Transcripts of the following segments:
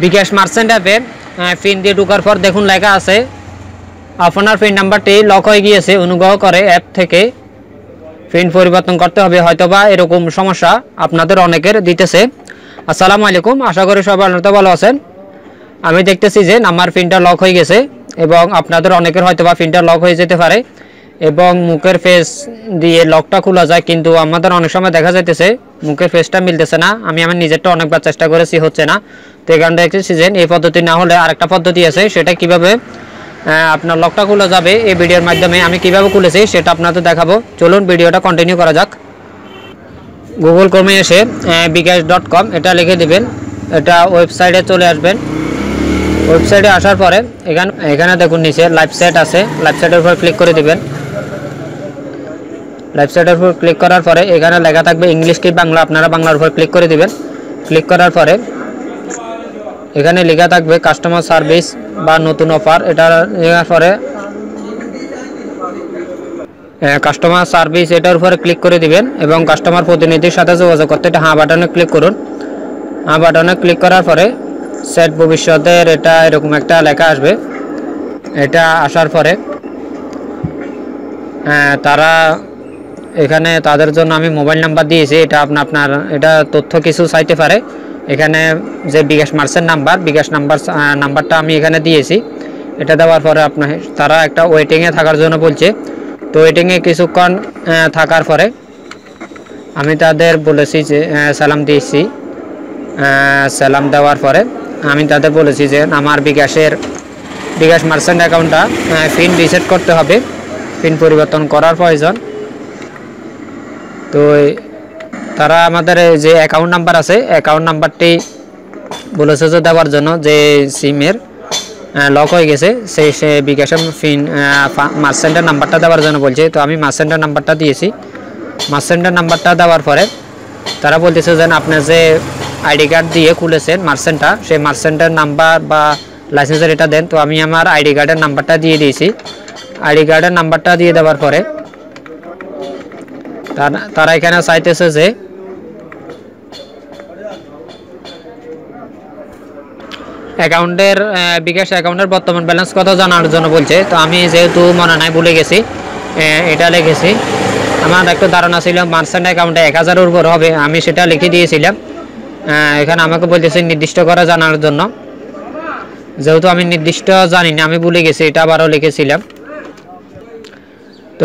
বিকাশ merchant অ্যাপে pin দিয়ে ঢোকার পর দেখুন লেখা আছে আপনার পিন নাম্বারটি লক হয়ে গিয়েছে, অনুগ্রহ করে অ্যাপ থেকে পিন পরিবর্তন করতে হবে। হয়তোবা এরকম সমস্যা আপনাদের অনেকের দিতেছে। আসসালামু আলাইকুম, আশা করি সবাই ভালো আছেন। আমি দেখতেছি যে আমার পিনটা লক হয়ে গেছে এবং আপনাদের অনেকের হয়তোবা পিনটা লক হয়ে যেতে পারে এবং মুখের ফেস দিয়ে লকটা খোলা যায়, কিন্তু আমাদের অনেক সময় দেখা যাইতেছে মুখের ফেসটা মিলতেছে না। আমি আমার নিজেরটা অনেকবার চেষ্টা করেছি, হচ্ছে না। তো এই কারণে দেখতেছি যে এই পদ্ধতি না হলে আরেকটা পদ্ধতি আছে, সেটা কিভাবে আপনার লকটা খুলে যাবে এই ভিডিওর মাধ্যমে আমি কিভাবে খুলেছি সেটা আপনাদের দেখাবো। চলুন ভিডিওটা কন্টিনিউ করা যাক। গুগল ক্রোমে এসে bikash.com এটা লিখে দিবেন, এটা ওয়েবসাইটে চলে আসবেন। ওয়েবসাইটে আসার পরে এখানে দেখুন নিচে লাইভ সাইট আছে, লাইভ সাইটের উপর ক্লিক করে দিবেন। লাইভ সাইটের উপর ক্লিক করার পরে এখানে লেখা থাকবে ইংলিশ কি বাংলা, আপনারা বাংলার উপর ক্লিক করে দিবেন। ক্লিক করার পরে এখানে লেখা থাকবে কাস্টমার সার্ভিস বা নতুন অফার, এটা লেখার পরে কাস্টমার সার্ভিস এটার উপরে ক্লিক করে দিবেন এবং কাস্টমার প্রতিনিধির সাথে যোগাযোগ করতে এটা হ্যাঁ বাটনে ক্লিক করুন। হ্যাঁ বাটনে ক্লিক করার পরে সেট ভবিষ্যতের এটা এরকম একটা লেখা আসবে। এটা আসার পরে তারা এখানে তাদের জন্য আমি মোবাইল নাম্বার দিয়েছি, এটা আপনার এটা তথ্য কিছু চাইতে পারে। এখানে যে বিকাশ মার্চেন্ট নাম্বারটা আমি এখানে দিয়েছি। এটা দেওয়ার পরে আপনার তারা একটা ওয়েটিংয়ে থাকার জন্য বলছে। তো ওয়েটিংয়ে কিছুক্ষণ থাকার পরে আমি তাদের বলেছি যে সালাম দিয়েছি। সালাম দেওয়ার পরে আমি তাদের বলেছি যে আমার বিকাশ মার্চেন্ট অ্যাকাউন্টটা পিন রিসেট করতে হবে, পিন পরিবর্তন করার প্রয়োজন। তো তারা আমাদের যে অ্যাকাউন্ট নাম্বার আছে অ্যাকাউন্ট নাম্বারটি বলেছে যে দেওয়ার জন্য, যে সিমের লক হয়ে গেছে সে বিকাশের পিন মার্চেন্টের নাম্বারটা দেওয়ার জন্য বলছে। তো আমি মার্চেন্টের নাম্বারটা দিয়েছি। মার্চেন্টের নাম্বারটা দেওয়ার পরে তারা বলতেছে যে আপনি যে আইডি কার্ড দিয়ে খুলেছেন মার্চেন্টটা, সেই মার্চেন্টের নাম্বার বা লাইসেন্সের এটা দেন। তো আমি আমার আইডি কার্ডের নাম্বারটা দিয়ে দিয়েছি। আইডি কার্ডের নাম্বারটা দিয়ে দেওয়ার পরে তারা এখানে চাইতেছে যে বিকাশ অ্যাকাউন্টের বর্তমান ব্যালেন্স কত জানার জন্য বলছে। তো আমি যেহেতু মনে নাই ভুলে গেছি, এটা লিখেছি। আমার একটু ধারণা ছিল মার্চেন্ট অ্যাকাউন্টে 1000-এর উপর হবে, আমি সেটা লিখে দিয়েছিলাম। এখানে আমাকে বলতেছে নির্দিষ্ট করে জানার জন্য, যেহেতু আমি নির্দিষ্ট জানি না, আমি ভুলে গেছি, এটা আবারও লিখেছিলাম। তো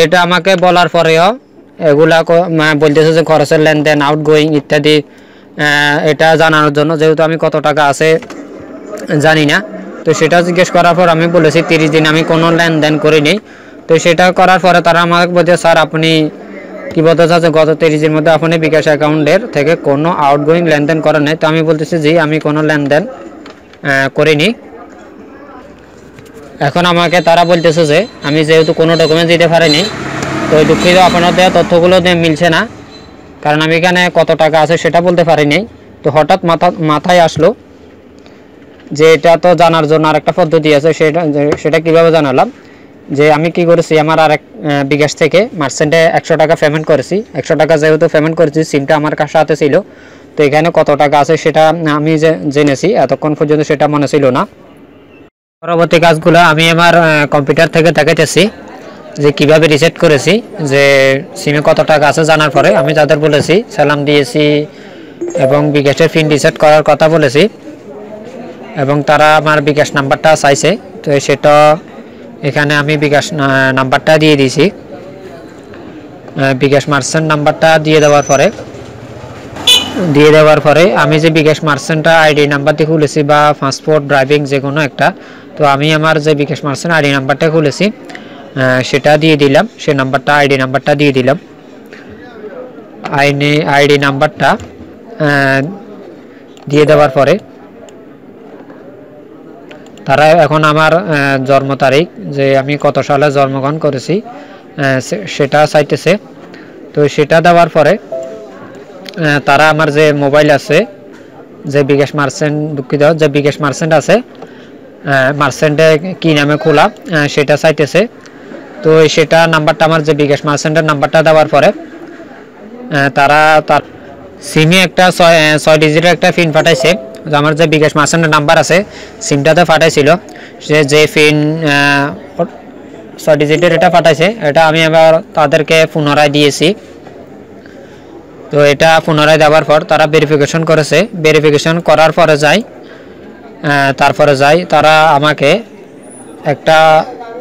এটা আমাকে বলার পরেও এগুলা বলতেছে যে খরচের লেনদেন, আউটগোয়িং ইত্যাদি এটা জানানোর জন্য, যেহেতু আমি কত টাকা আছে জানি না। তো সেটা জিজ্ঞেস করার পর আমি বলেছি 30 দিন আমি কোনো লেনদেন করিনি। তো সেটা করার পরে তারা আমাকে বলছে স্যার আপনি কী বলতে চাচ্ছেন, গত 30 দিনের মধ্যে আপনি বিকাশ অ্যাকাউন্টের থেকে কোনো আউটগোয়িং লেনদেন করেন নাই। তো আমি বলতেছি জি আমি কোনো লেনদেন করিনি। এখন আমাকে তারা বলতেছে যে আমি যেহেতু কোনো ডকুমেন্ট দিতে পারিনি, তো দুঃখিত আপনার দেওয়া তথ্যগুলো মিলছে না, কারণ আমি এখানে কত টাকা আছে সেটা বলতে পারিনি। তো হঠাৎ মাথায় আসলো যে এটা তো জানার জন্য আরেকটা পদ্ধতি আছে, সেটা কীভাবে জানালাম যে আমি কি করেছি, আমার আরেক বিকাশ থেকে মার্চেন্টে 100 টাকা পেমেন্ট করেছি। 100 টাকা যেহেতু পেমেন্ট করেছি, সিমটা আমার সাথে ছিল। তো এখানে কত টাকা আছে সেটা আমি জেনেছি, এতক্ষণ পর্যন্ত সেটা মনে ছিল না। পরবর্তী কাজগুলো আমি আমার কম্পিউটার থেকে দেখাইতেছি যে কিভাবে রিসেট করেছি, যে সিমে কত টাকা আছে জানার পরে আমি তাদের বলেছি সালাম দিয়েছি এবং বিকাশের পিন রিসেট করার কথা বলেছি এবং তারা আমার বিকাশ নাম্বারটা চাইছে। তো সেটা এখানে আমি বিকাশ নাম্বারটা দিয়ে দিয়েছি। বিকাশ মার্চেন্ট নাম্বারটা দিয়ে দেওয়ার পরে আমি যে বিকাশ মার্চেন্টটা আইডি নাম্বারটি খুলেছি বা পাসপোর্ট ড্রাইভিং যে কোনো একটা, তো আমি আমার যে বিকাশ মার্চেন্ট আইডি নাম্বারটা খুলেছি সেটা দিয়ে দিলাম, সে নাম্বারটা আইডি নাম্বারটা দিয়ে দিলাম। আইডি নাম্বারটা দিয়ে দেওয়ার পরে তারা এখন আমার জন্ম তারিখ, যে আমি কত সালে জন্মগ্রহণ করেছি সেটা চাইতেছে। তো সেটা দেওয়ার পরে তারা আমার যে মোবাইল আছে, যে বিকাশ মার্চেন্ট আছে মার্চেন্টে কি নামে খোলা সেটা চাইতেছে। তো সেটা নাম্বারটা আমার যে বিকাশ মার্চেন্টের নাম্বারটা দেওয়ার পরে তারা তার সিমে একটা 6 ডিজিটের একটা পিন পাঠাইছে। আমার যে বিকাশ মার্চেন্টের নাম্বার আছে সিমটাতে পাঠাইছিল, সে যে পিন 6 ডিজিটের এটা পাঠাইছে, এটা আমি আবার তাদেরকে পুনরায় দিয়েছি। তো এটা পুনরায় দেওয়ার পর তারা ভেরিফিকেশন করেছে, ভেরিফিকেশন করার পরে তারপরে তারা আমাকে একটা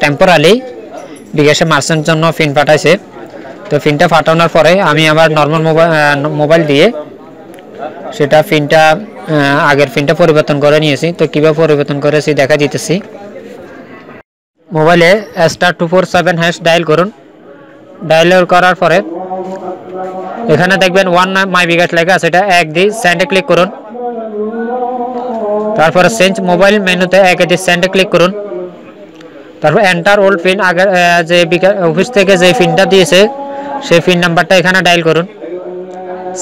টেম্পোরারি বিকাশে মার্চেন্ট জন্য পিন পাঠাইছে। তো পিনটা পাঠানোর পরে আমি আবার নর্মাল মোবাইল দিয়ে সেটা পিনটা আগের পিনটা পরিবর্তন করে নিয়েছি। তো কীভাবে পরিবর্তন করেছি দেখা দিতেছি। মোবাইলে *247# ডায়াল করুন। ডায়াল করার পরে এখানে দেখবেন 1 মাই বিকাশ লেখা আছে, এটা 1 দিয়ে সেন্ডে ক্লিক করুন। তারপরে চেঞ্জ মোবাইল মেনুতে 1 দিয়ে সেন্ডে ক্লিক করুন। তারপর এন্টার ওল্ড পিন, আগে যে অফিস থেকে যে পিনটা দিয়েছে সেই পিন নাম্বারটা এখানে ডায়াল করুন,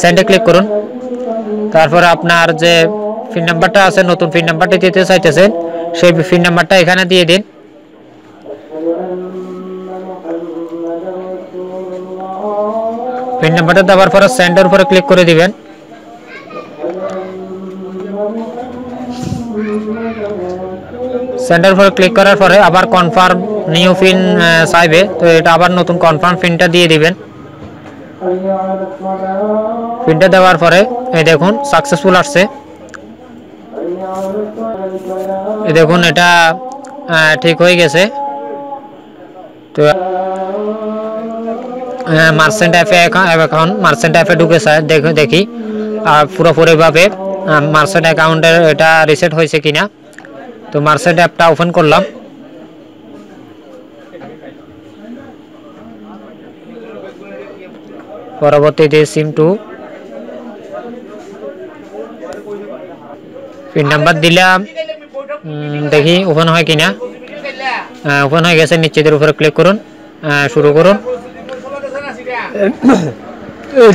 সেন্ডে ক্লিক করুন। তারপরে আপনার যে পিন নাম্বারটা আছে, নতুন পিন নাম্বারটা দিতে চাইতেছেন, সেই পিন নাম্বারটা এখানে দিয়ে দিন। পিন নাম্বারটা দেওয়ার পরে সেন্ডের উপরে ক্লিক করে দিবেন। সেন্ডের উপরে ক্লিক করার পরে আবার কনফার্ম নিউ পিন চাইবে, তো এটা আবার নতুন কনফার্ম পিনটা দিয়ে দিবেন। পিনটা দেওয়ার পরে এই দেখুন সাকসেসফুল আসছে। এই দেখুন এটা ঠিক হয়ে গেছে। তো মার্চেন্ট অ্যাপে এখন মার্চেন্ট অ্যাপে ঢুকে দেখি পুরোপুরিভাবে মার্চেন্ট অ্যাকাউন্টের এটা রিসেট হয়েছে কিনা। তো মার্চেন্ট অ্যাপটা ওপেন করলাম। পরবর্তীতে সিম2 পিন নাম্বার দিলাম, দেখি ওপেন হয় কিনা। ওপেন হয়ে গেছে, নিশ্চিতের উপরে ক্লিক করুন, শুরু করুন।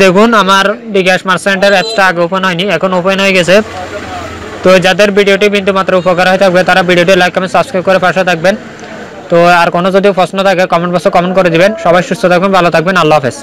দেখুন আমার বিকাশ মার্চেন্টের অ্যাপসটা আগে ওপেন হয়নি, এখন ওপেন হয়ে গেছে। তো যাদের ভিডিওটি বিন্দু মাত্র উপকার হয়ে থাকবে তারা ভিডিওটি লাইক কমেন্ট সাবস্ক্রাইব করে পাশে থাকবেন। তো আর কোনো যদি প্রশ্ন থাকে কমেন্ট বক্সে কমেন্ট করে দিবেন। সবাই সুস্থ থাকবেন, ভালো থাকবেন, আল্লাহ হাফেজ।